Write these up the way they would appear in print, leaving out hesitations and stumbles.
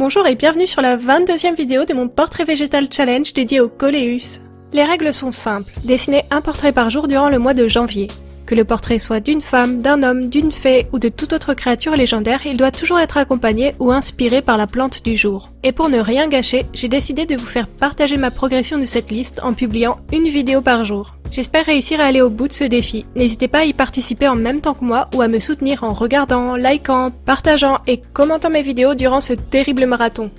Bonjour et bienvenue sur la 22e vidéo de mon portrait végétal challenge dédié au Coléus. Les règles sont simples, dessiner un portrait par jour durant le mois de janvier. Que le portrait soit d'une femme, d'un homme, d'une fée ou de toute autre créature légendaire, il doit toujours être accompagné ou inspiré par la plante du jour. Et pour ne rien gâcher, j'ai décidé de vous faire partager ma progression de cette liste en publiant une vidéo par jour. J'espère réussir à aller au bout de ce défi. N'hésitez pas à y participer en même temps que moi ou à me soutenir en regardant, likant, partageant et commentant mes vidéos durant ce terrible marathon.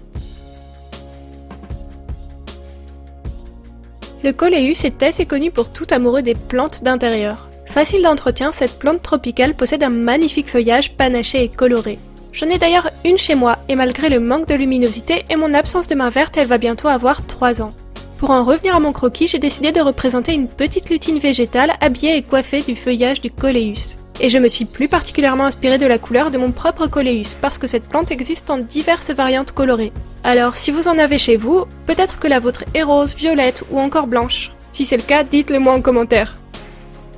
Le Coléus est assez connu pour tout amoureux des plantes d'intérieur. Facile d'entretien, cette plante tropicale possède un magnifique feuillage panaché et coloré. J'en ai d'ailleurs une chez moi et malgré le manque de luminosité et mon absence de main verte, elle va bientôt avoir 3 ans. Pour en revenir à mon croquis, j'ai décidé de représenter une petite lutine végétale habillée et coiffée du feuillage du Coléus. Et je me suis plus particulièrement inspirée de la couleur de mon propre Coléus parce que cette plante existe en diverses variantes colorées. Alors si vous en avez chez vous, peut-être que la vôtre est rose, violette ou encore blanche. Si c'est le cas, dites-le moi en commentaire.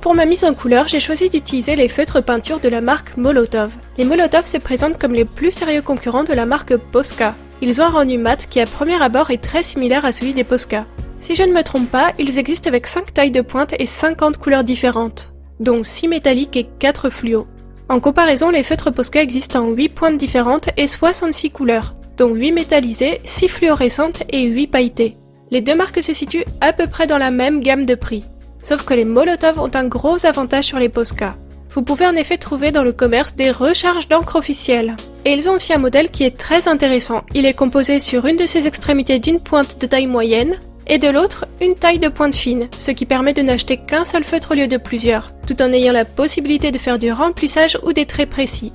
Pour ma mise en couleur, j'ai choisi d'utiliser les feutres peinture de la marque Molotov. Les Molotov se présentent comme les plus sérieux concurrents de la marque Posca. Ils ont un rendu mat qui à premier abord est très similaire à celui des Posca. Si je ne me trompe pas, ils existent avec 5 tailles de pointe et 50 couleurs différentes, dont 6 métalliques et 4 fluo. En comparaison, les feutres Posca existent en 8 pointes différentes et 66 couleurs, dont 8 métallisées, 6 fluorescentes et 8 pailletées. Les deux marques se situent à peu près dans la même gamme de prix. Sauf que les Molotov ont un gros avantage sur les Posca. Vous pouvez en effet trouver dans le commerce des recharges d'encre officielles. Et ils ont aussi un modèle qui est très intéressant. Il est composé sur une de ses extrémités d'une pointe de taille moyenne, et de l'autre, une taille de pointe fine, ce qui permet de n'acheter qu'un seul feutre au lieu de plusieurs, tout en ayant la possibilité de faire du remplissage ou des traits précis.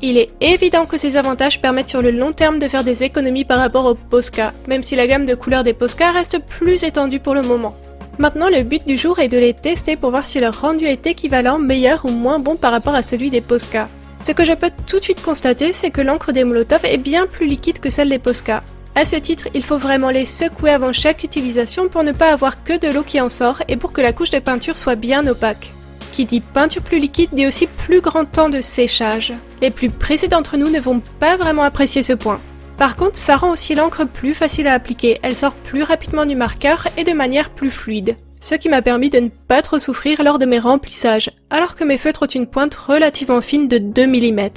Il est évident que ces avantages permettent sur le long terme de faire des économies par rapport aux Posca, même si la gamme de couleurs des Posca reste plus étendue pour le moment. Maintenant, le but du jour est de les tester pour voir si leur rendu est équivalent, meilleur ou moins bon par rapport à celui des Posca. Ce que je peux tout de suite constater, c'est que l'encre des Molotov est bien plus liquide que celle des Posca. À ce titre, il faut vraiment les secouer avant chaque utilisation pour ne pas avoir que de l'eau qui en sort et pour que la couche de peinture soit bien opaque. Qui dit peinture plus liquide dit aussi plus grand temps de séchage. Les plus pressés d'entre nous ne vont pas vraiment apprécier ce point. Par contre, ça rend aussi l'encre plus facile à appliquer, elle sort plus rapidement du marqueur et de manière plus fluide. Ce qui m'a permis de ne pas trop souffrir lors de mes remplissages, alors que mes feutres ont une pointe relativement fine de 2 mm.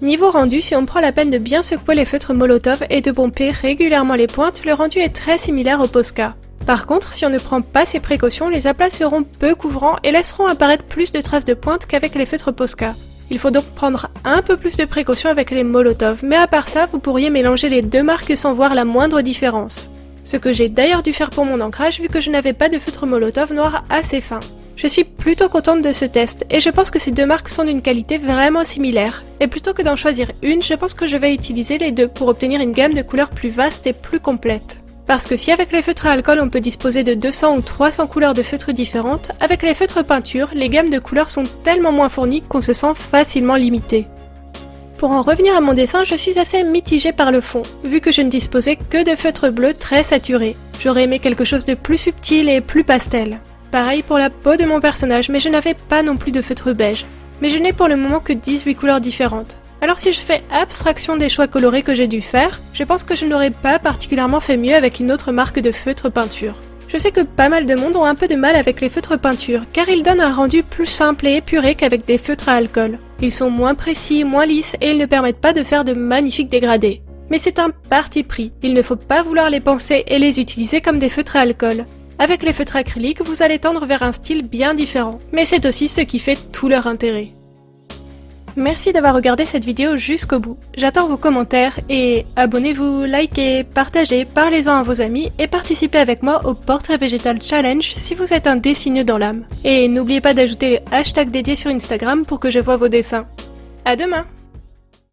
Niveau rendu, si on prend la peine de bien secouer les feutres Molotov et de pomper régulièrement les pointes, le rendu est très similaire au Posca. Par contre, si on ne prend pas ces précautions, les aplats seront peu couvrants et laisseront apparaître plus de traces de pointe qu'avec les feutres Posca. Il faut donc prendre un peu plus de précautions avec les Molotov, mais à part ça, vous pourriez mélanger les deux marques sans voir la moindre différence. Ce que j'ai d'ailleurs dû faire pour mon ancrage vu que je n'avais pas de feutre Molotov noir assez fin. Je suis plutôt contente de ce test et je pense que ces deux marques sont d'une qualité vraiment similaire. Et plutôt que d'en choisir une, je pense que je vais utiliser les deux pour obtenir une gamme de couleurs plus vaste et plus complète. Parce que si avec les feutres à alcool on peut disposer de 200 ou 300 couleurs de feutres différentes, avec les feutres peinture, les gammes de couleurs sont tellement moins fournies qu'on se sent facilement limité. Pour en revenir à mon dessin, je suis assez mitigée par le fond, vu que je ne disposais que de feutres bleus très saturés. J'aurais aimé quelque chose de plus subtil et plus pastel. Pareil pour la peau de mon personnage, mais je n'avais pas non plus de feutre beige. Mais je n'ai pour le moment que 18 couleurs différentes. Alors si je fais abstraction des choix colorés que j'ai dû faire, je pense que je n'aurais pas particulièrement fait mieux avec une autre marque de feutre peinture. Je sais que pas mal de monde ont un peu de mal avec les feutres peinture, car ils donnent un rendu plus simple et épuré qu'avec des feutres à alcool. Ils sont moins précis, moins lisses et ils ne permettent pas de faire de magnifiques dégradés. Mais c'est un parti pris, il ne faut pas vouloir les penser et les utiliser comme des feutres à alcool. Avec les feutres acryliques, vous allez tendre vers un style bien différent, mais c'est aussi ce qui fait tout leur intérêt. Merci d'avoir regardé cette vidéo jusqu'au bout. J'attends vos commentaires et abonnez-vous, likez, partagez, parlez-en à vos amis et participez avec moi au portrait végétal challenge si vous êtes un dessineux dans l'âme. Et n'oubliez pas d'ajouter le hashtag dédié sur Instagram pour que je voie vos dessins. À demain!